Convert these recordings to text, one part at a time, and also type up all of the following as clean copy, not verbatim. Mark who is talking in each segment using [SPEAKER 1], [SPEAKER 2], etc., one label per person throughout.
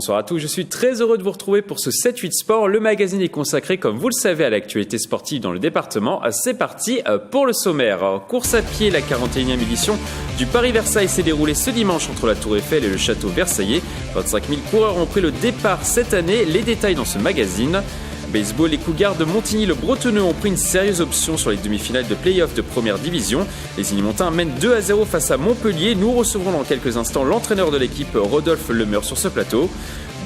[SPEAKER 1] Bonsoir à tous, je suis très heureux de vous retrouver pour ce 7-8 Sport. Le magazine est consacré, comme vous le savez, à l'actualité sportive dans le département. C'est parti pour le sommaire. Course à pied, la 41e édition du Paris-Versailles s'est déroulée ce dimanche entre la Tour Eiffel et le château versaillais. 25 000 coureurs ont pris le départ cette année. Les détails dans ce magazine. Baseball, les Cougars de Montigny-le-Bretonneux ont pris une sérieuse option sur les demi-finales de play-off de première division. Les Ignymontins mènent 2-0 face à Montpellier. Nous recevrons dans quelques instants l'entraîneur de l'équipe, Rodolphe Lemeur, sur ce plateau.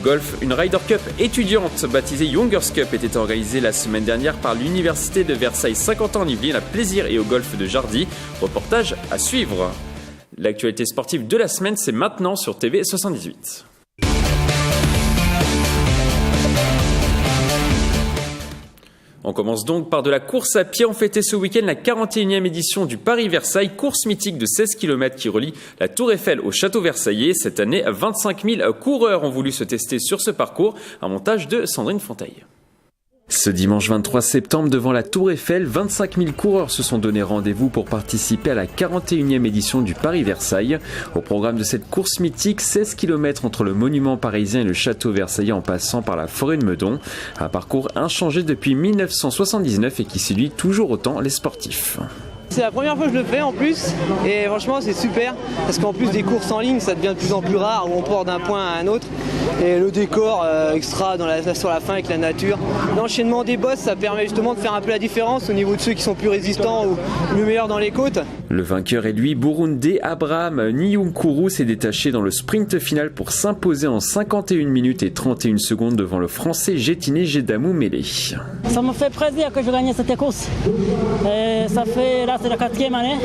[SPEAKER 1] Golf, une Ryder Cup étudiante baptisée Youngers Cup était organisée la semaine dernière par l'Université de Versailles 50 ans en Yvelines à Plaisir et au golf de Jardy. Reportage à suivre. L'actualité sportive de la semaine, c'est maintenant sur TV 78. On commence donc par de la course à pied. On fêtait ce week-end la 41e édition du Paris-Versailles, course mythique de 16 km qui relie la Tour Eiffel au château versaillais. Cette année, 25 000 coureurs ont voulu se tester sur ce parcours. Un montage de Sandrine Fontaille. Ce dimanche 23 septembre, devant la Tour Eiffel, 25 000 coureurs se sont donné rendez-vous pour participer à la 41e édition du Paris-Versailles. Au programme de cette course mythique, 16 km entre le monument parisien et le château versaillais en passant par la forêt de Meudon. Un parcours inchangé depuis 1979 et qui séduit toujours autant les sportifs.
[SPEAKER 2] C'est la première fois que je le fais en plus et franchement c'est super parce qu'en plus des courses en ligne ça devient de plus en plus rare où on part d'un point à un autre et le décor extra sur la fin avec la nature. L'enchaînement des bosses ça permet justement de faire un peu la différence au niveau de ceux qui sont plus résistants ou le meilleur dans les côtes.
[SPEAKER 1] Le vainqueur est lui, Burundais Abraham Niyonkuru s'est détaché dans le sprint final pour s'imposer en 51 minutes et 31 secondes devant le français Gétiné Gédamou Mélé.
[SPEAKER 3] Ça me fait plaisir que je gagne cette course. Ça fait là c'est la 4e année.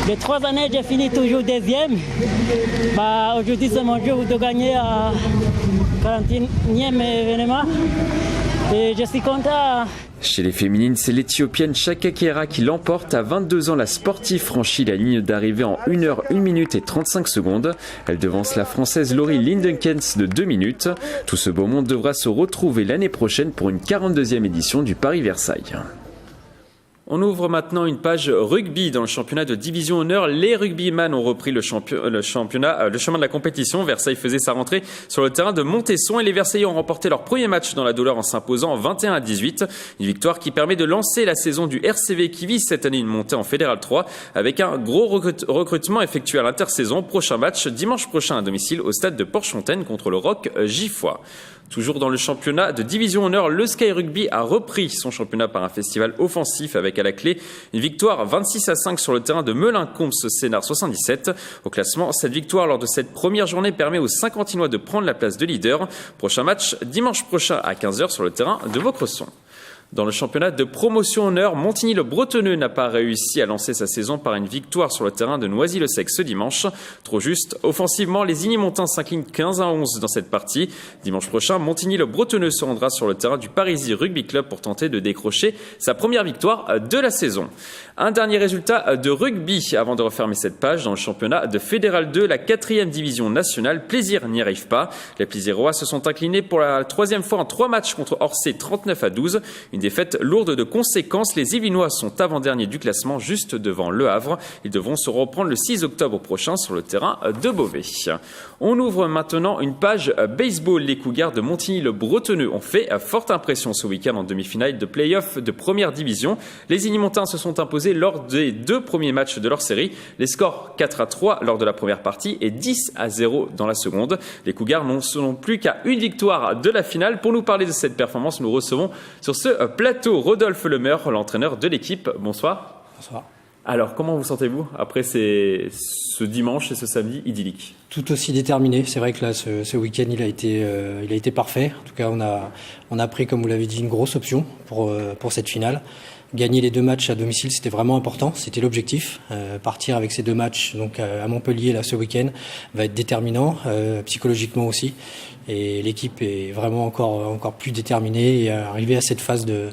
[SPEAKER 3] Les 3 années, j'ai fini toujours deuxième. Aujourd'hui, c'est mon jour de gagner à 41e événement. Et je suis content.
[SPEAKER 1] Chez les féminines, c'est l'Éthiopienne Chaka Kera qui l'emporte. À 22 ans, la sportive franchit la ligne d'arrivée en 1 heure, 1 minute et 35 secondes. Elle devance la Française Laurie Lindenkens de 2 minutes. Tout ce beau monde devra se retrouver l'année prochaine pour une 42e édition du Paris-Versailles. On ouvre maintenant une page rugby dans le championnat de division honneur. Les rugbyman ont repris le chemin de la compétition. Versailles faisait sa rentrée sur le terrain de Montesson et les Versaillais ont remporté leur premier match dans la douleur en s'imposant 21-18. Une victoire qui permet de lancer la saison du RCV qui vise cette année une montée en Fédéral 3 avec un gros recrutement effectué à l'intersaison. Prochain match dimanche prochain à domicile au stade de Porchefontaine contre le ROC Giffois. Toujours dans le championnat de division honneur, le Sky Rugby a repris son championnat par un festival offensif avec à la clé une victoire 26-5 sur le terrain de Melun-Comps-Sénart 77. Au classement, cette victoire lors de cette première journée permet aux Saint-Quentinois de prendre la place de leader. Prochain match dimanche prochain à 15h sur le terrain de Vaucresson. Dans le championnat de promotion honneur, Montigny-le-Bretonneux n'a pas réussi à lancer sa saison par une victoire sur le terrain de Noisy-le-Sec ce dimanche. Trop juste, offensivement, les Ignymontins s'inclinent 15-11 dans cette partie. Dimanche prochain, Montigny-le-Bretonneux se rendra sur le terrain du Parisis Rugby Club pour tenter de décrocher sa première victoire de la saison. Un dernier résultat de rugby avant de refermer cette page dans le championnat de Fédéral 2, la 4e division nationale. Plaisir n'y arrive pas. Les Plaisirois se sont inclinés pour la 3e fois en 3 matchs contre Orsay 39-12. Une défaite lourde de conséquences. Les Yvelinois sont avant-derniers du classement juste devant Le Havre. Ils devront se reprendre le 6 octobre prochain sur le terrain de Beauvais. On ouvre maintenant une page baseball. Les Cougars de Montigny-le-Bretonneux ont fait forte impression ce week-end en demi-finale de play-off de première division. Les Ignymontins se sont imposés lors des 2 premiers matchs de leur série. Les scores 4-3 lors de la première partie et 10-0 dans la seconde. Les Cougars n'ont plus qu'à une victoire de la finale. Pour nous parler de cette performance, nous recevons sur ce plateau Rodolphe Lemeur, l'entraîneur de l'équipe. Bonsoir.
[SPEAKER 4] Bonsoir.
[SPEAKER 1] Alors, comment vous sentez-vous après ce dimanche et ce samedi idyllique ?
[SPEAKER 4] Tout aussi déterminé. C'est vrai que là, ce week-end, il a été parfait. En tout cas, on a pris, comme vous l'avez dit, une grosse option pour cette finale. Gagner les 2 matchs à domicile, c'était vraiment important. C'était l'objectif. Partir avec ces 2 matchs donc à Montpellier là ce week-end va être déterminant, psychologiquement aussi. Et l'équipe est vraiment encore plus déterminée. Et arrivé à cette phase de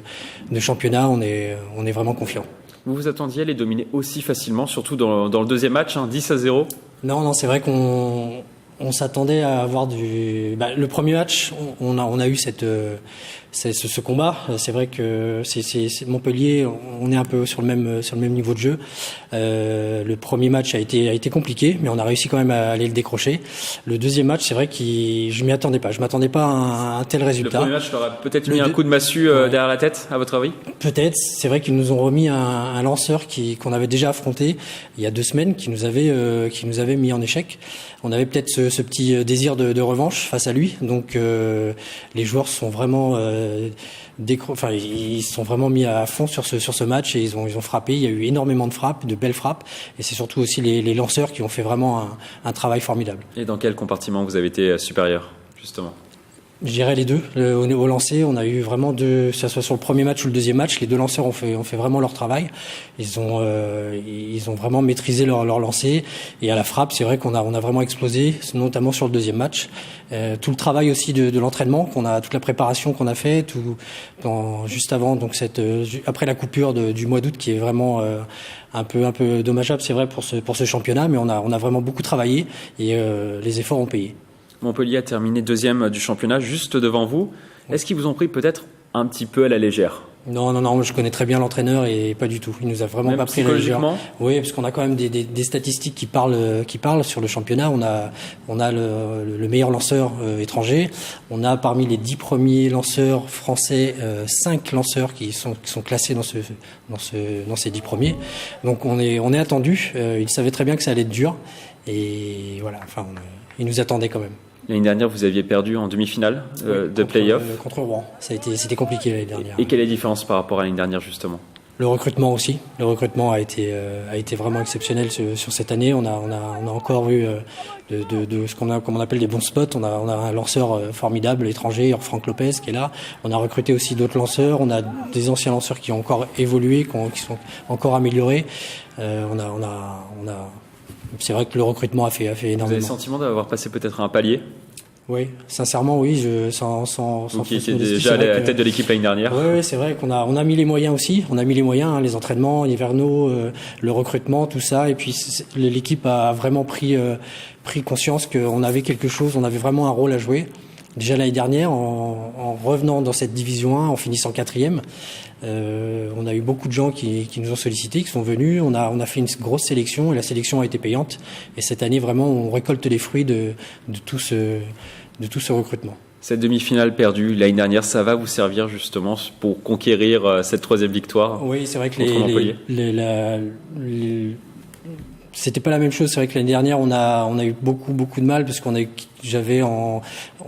[SPEAKER 4] championnat, on est vraiment confiant.
[SPEAKER 1] Vous vous attendiez à les dominer aussi facilement, surtout dans le deuxième match, 10-0 ?
[SPEAKER 4] Non, c'est vrai qu'on s'attendait à avoir le premier match, on a eu ce combat. C'est vrai que c'est Montpellier, on est un peu sur le même niveau de jeu. Le premier match a été compliqué, mais on a réussi quand même à aller le décrocher. Le deuxième match, c'est vrai que je m'y attendais pas. Je m'attendais pas à un tel résultat.
[SPEAKER 1] Le premier match leur a peut-être mis un coup de massue derrière la tête, à votre avis?
[SPEAKER 4] Peut-être. C'est vrai qu'ils nous ont remis un lanceur qu'on avait déjà affronté il y a 2 semaines, qui nous avait mis en échec. On avait peut-être ce petit désir de revanche face à lui. Donc les joueurs sont vraiment ils se sont vraiment mis à fond sur ce match et ils ont frappé. Il y a eu énormément de frappes, de belles frappes, et c'est surtout aussi les lanceurs qui ont fait vraiment un travail formidable.
[SPEAKER 1] Et dans quel compartiment vous avez été supérieur, justement?
[SPEAKER 4] Je dirais les deux. Au lancer, on a eu vraiment que ça soit sur le premier match ou le deuxième match, les deux lanceurs ont fait vraiment leur travail. Ils ont vraiment maîtrisé leur lancer. Et à la frappe, c'est vrai qu'on a vraiment explosé, notamment sur le deuxième match. Tout le travail aussi de l'entraînement toute la préparation qu'on a fait, juste avant, donc après la coupure du mois d'août, qui est vraiment un peu dommageable, c'est vrai pour ce championnat, mais on a vraiment beaucoup travaillé et les efforts ont payé.
[SPEAKER 1] Montpellier a terminé 2e du championnat, juste devant vous. Est-ce qu'ils vous ont pris peut-être un petit peu à la légère?
[SPEAKER 4] Non, je connais très bien l'entraîneur et pas du tout. Il nous a vraiment pas pris à la légère. Oui, parce qu'on a quand même des statistiques qui parlent sur le championnat. On a le meilleur lanceur étranger. On a parmi les 10 premiers lanceurs français 5 lanceurs qui sont classés dans ces 10 premiers. Donc on est attendu. Il savait très bien que ça allait être dur et voilà. Enfin, il nous attendait quand même.
[SPEAKER 1] L'année dernière, vous aviez perdu en demi-finale de play-off.
[SPEAKER 4] Contre Rouen. C'était compliqué l'année dernière.
[SPEAKER 1] Et quelle est la différence par rapport à l'année dernière, justement?
[SPEAKER 4] Le recrutement aussi. Le recrutement a été vraiment exceptionnel sur cette année. On a encore vu de ce qu'on appelle des bons spots. On a un lanceur formidable, étranger, Franck Lopez, qui est là. On a recruté aussi d'autres lanceurs. On a des anciens lanceurs qui ont encore évolué, qui sont encore améliorés. C'est vrai que le recrutement a fait énormément.
[SPEAKER 1] Vous avez le sentiment d'avoir passé peut-être un palier?
[SPEAKER 4] Oui, sincèrement, oui. Vous
[SPEAKER 1] qui étiez déjà à la tête de l'équipe l'année dernière.
[SPEAKER 4] Oui, c'est vrai qu'on a mis les moyens aussi. On a mis les moyens, les entraînements hivernaux, le recrutement, tout ça. Et puis l'équipe a vraiment pris conscience qu'on avait quelque chose, on avait vraiment un rôle à jouer. Déjà l'année dernière, en revenant dans cette division 1, en finissant 4e, on a eu beaucoup de gens qui nous ont sollicités, qui sont venus. On a fait une grosse sélection et la sélection a été payante. Et cette année, vraiment, on récolte les fruits de tout ce recrutement. Cette
[SPEAKER 1] demi-finale perdue l'année dernière, ça va vous servir justement pour conquérir cette 3e victoire? Oui, c'est vrai que
[SPEAKER 4] c'était pas la même chose. C'est vrai que l'année dernière, on a eu beaucoup de mal parce on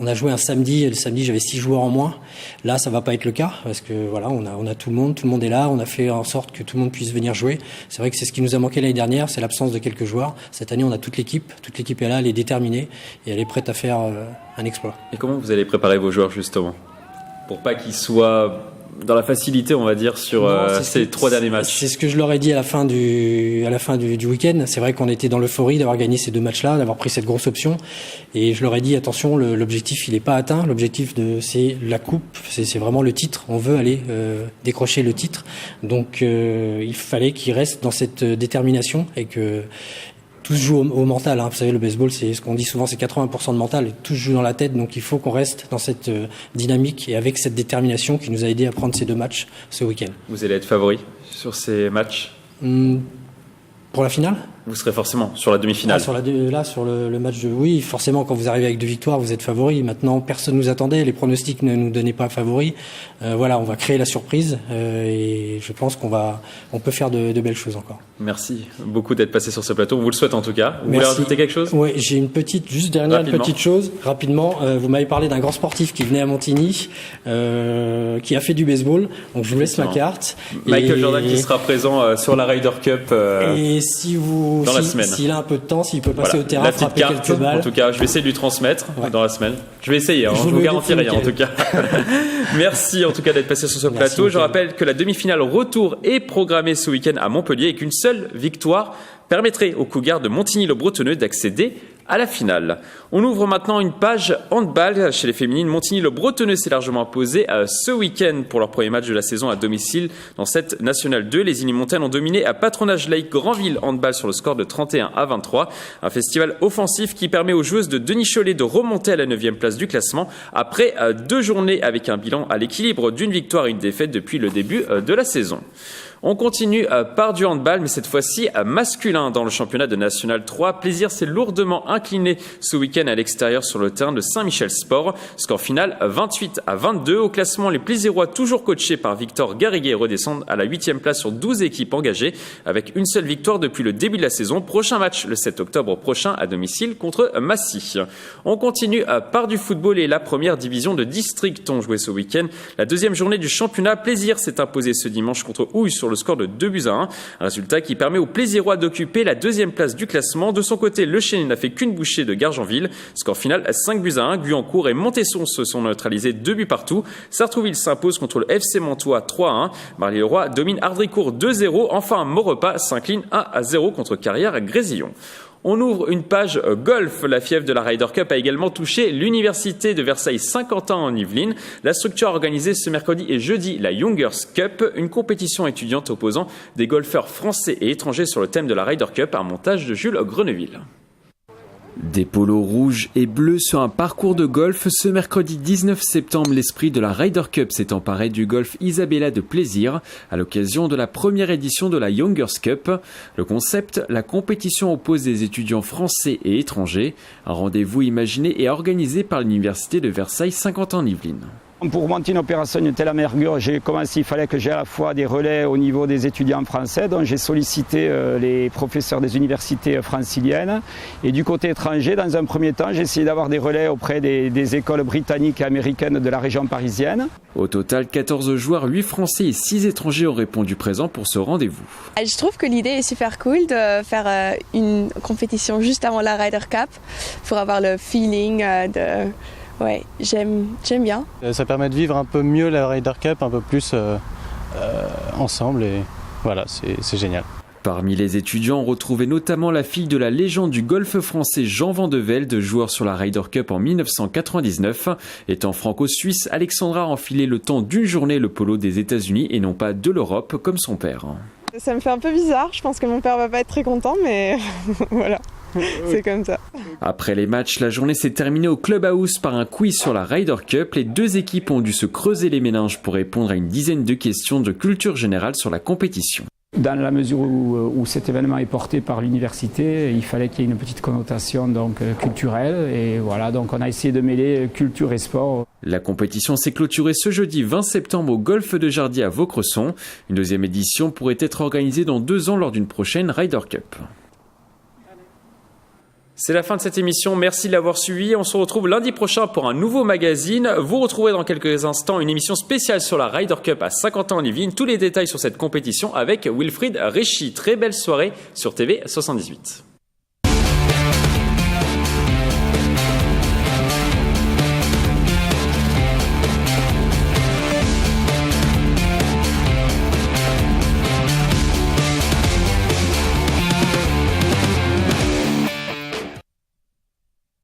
[SPEAKER 4] a joué un samedi. Et le samedi, j'avais 6 joueurs en moins. Là, ça va pas être le cas parce que voilà, on a tout le monde est là. On a fait en sorte que tout le monde puisse venir jouer. C'est vrai que c'est ce qui nous a manqué l'année dernière, c'est l'absence de quelques joueurs. Cette année, on a toute l'équipe. Toute l'équipe est là, elle est déterminée et elle est prête à faire un exploit.
[SPEAKER 1] Et comment vous allez préparer vos joueurs justement pour pas qu'ils soient dans la facilité, on va dire, sur ces 3 derniers matchs?
[SPEAKER 4] C'est ce que je leur ai dit à la fin du week-end. C'est vrai qu'on était dans l'euphorie d'avoir gagné ces 2 matchs-là, d'avoir pris cette grosse option. Et je leur ai dit, attention, l'objectif, il n'est pas atteint. L'objectif, c'est la coupe, c'est vraiment le titre. On veut aller décrocher le titre. Donc, il fallait qu'ils restent dans cette détermination et que tout se joue au mental, hein. Vous savez, le baseball, c'est ce qu'on dit souvent, c'est 80% de mental. Tout se joue dans la tête, donc il faut qu'on reste dans cette dynamique et avec cette détermination qui nous a aidé à prendre ces 2 matchs ce week-end.
[SPEAKER 1] Vous allez être favori sur ces matchs?
[SPEAKER 4] Pour la finale?
[SPEAKER 1] Vous serez forcément sur la demi-finale.
[SPEAKER 4] Sur le match oui, forcément, quand vous arrivez avec 2 victoires, vous êtes favori. Maintenant, personne nous attendait, les pronostics ne nous donnaient pas favoris. Voilà, on va créer la surprise et je pense on peut faire de belles choses encore.
[SPEAKER 1] Merci beaucoup d'être passé sur ce plateau. On vous le souhaite en tout cas. Vous voulez rajouter quelque chose?
[SPEAKER 4] Oui, j'ai une petite chose. Rapidement, vous m'avez parlé d'un grand sportif qui venait à Montigny, qui a fait du baseball. Donc je vous laisse ma carte.
[SPEAKER 1] Michael Jordan qui sera présent sur la Ryder Cup.
[SPEAKER 4] Et dans la semaine. S'il a un peu de temps, s'il peut passer au terrain, frapper quelques balles.
[SPEAKER 1] En tout cas, je vais essayer de lui transmettre dans la semaine. Je vais essayer, je vous garantis rien en tout cas. Merci en tout cas d'être passé sur ce plateau. Je rappelle que la demi-finale retour est programmée ce week-end à Montpellier et qu'une seule victoire permettrait aux Cougars de Montigny-le-Bretonneux d'accéder à la finale. On ouvre maintenant une page handball chez les féminines. Montigny-le-Bretonneux s'est largement imposé ce week-end pour leur premier match de la saison à domicile dans cette Nationale 2. Les Illymontaines ont dominé à Patronage Lake Granville handball sur le score de 31-23. Un festival offensif qui permet aux joueuses de Denis Cholet de remonter à la 9e place du classement après 2 journées avec un bilan à l'équilibre d'une victoire et une défaite depuis le début de la saison. On continue par du handball, mais cette fois-ci masculin dans le championnat de National 3. Plaisir s'est lourdement incliné ce week-end à l'extérieur sur le terrain de Saint-Michel Sport. Score final 28-22. Au classement, les Plaisirois, toujours coachés par Victor Garriguet, redescendent à la 8e place sur 12 équipes engagées, avec une seule victoire depuis le début de la saison. Prochain match le 7 octobre prochain à domicile contre Massy. On continue par du football et la première division de district ont joué ce week-end. La 2e journée du championnat, Plaisir s'est imposé ce dimanche contre Houille sur le score de 2-1. Un résultat qui permet aux Plaisirois d'occuper la 2e place du classement. De son côté, le Chénet n'a fait qu'une bouchée de Gargenville. Score final 5-1. Guyancourt et Montesson se sont neutralisés 2 buts partout. Sartrouville s'impose contre le FC Montois 3-1. Marly-le-Roi domine Ardricourt 2-0. Enfin, Maurepas s'incline 1-0 contre Carrière-Grésillon. On ouvre une page golf. La fièvre de la Ryder Cup a également touché l'université de Versailles-Saint-Quentin en Yvelines. La structure a organisé ce mercredi et jeudi la Youngers Cup, une compétition étudiante opposant des golfeurs français et étrangers sur le thème de la Ryder Cup, un montage de Jules Grenouville. Des polos rouges et bleus sur un parcours de golf. Ce mercredi 19 septembre, l'esprit de la Ryder Cup s'est emparé du golf Isabella de Plaisir à l'occasion de la première édition de la Youngers Cup. Le concept, la compétition oppose des étudiants français et étrangers. Un rendez-vous imaginé et organisé par l'université de Versailles-Saint-Quentin-en-Yvelines.
[SPEAKER 5] Pour monter une opération de telle envergure, il fallait que j'ai à la fois des relais au niveau des étudiants français, donc j'ai sollicité les professeurs des universités franciliennes. Et du côté étranger, dans un premier temps, j'ai essayé d'avoir des relais auprès des écoles britanniques et américaines de la région parisienne.
[SPEAKER 1] Au total, 14 joueurs, 8 français et 6 étrangers ont répondu présents pour ce rendez-vous.
[SPEAKER 6] Je trouve que l'idée est super cool de faire une compétition juste avant la Ryder Cup pour avoir le feeling de... Ouais, j'aime bien.
[SPEAKER 7] Ça permet de vivre un peu mieux la Ryder Cup, un peu plus ensemble et voilà, c'est génial.
[SPEAKER 1] Parmi les étudiants, on retrouvait notamment la fille de la légende du golf français Jean Vandevelde, joueur sur la Ryder Cup en 1999. Étant franco-suisse, Alexandra a enfilé le temps d'une journée le polo des États-Unis et non pas de l'Europe comme son père.
[SPEAKER 8] Ça me fait un peu bizarre, je pense que mon père va pas être très content, mais voilà. C'est comme ça.
[SPEAKER 1] Après les matchs, la journée s'est terminée au Clubhouse par un quiz sur la Ryder Cup. Les 2 équipes ont dû se creuser les méninges pour répondre à une dizaine de questions de culture générale sur la compétition.
[SPEAKER 5] Dans la mesure où cet événement est porté par l'université, il fallait qu'il y ait une petite connotation donc, culturelle. Et voilà, donc on a essayé de mêler culture et sport.
[SPEAKER 1] La compétition s'est clôturée ce jeudi 20 septembre au Golfe de Jardier à Vaucresson. Une 2e édition pourrait être organisée dans 2 ans lors d'une prochaine Ryder Cup. C'est la fin de cette émission, merci de l'avoir suivi. On se retrouve lundi prochain pour un nouveau magazine. Vous retrouverez dans quelques instants une émission spéciale sur la Ryder Cup à Saint-Quentin-en-Yvelines. Tous les détails sur cette compétition avec Wilfried Réchy. Très belle soirée sur TV 78.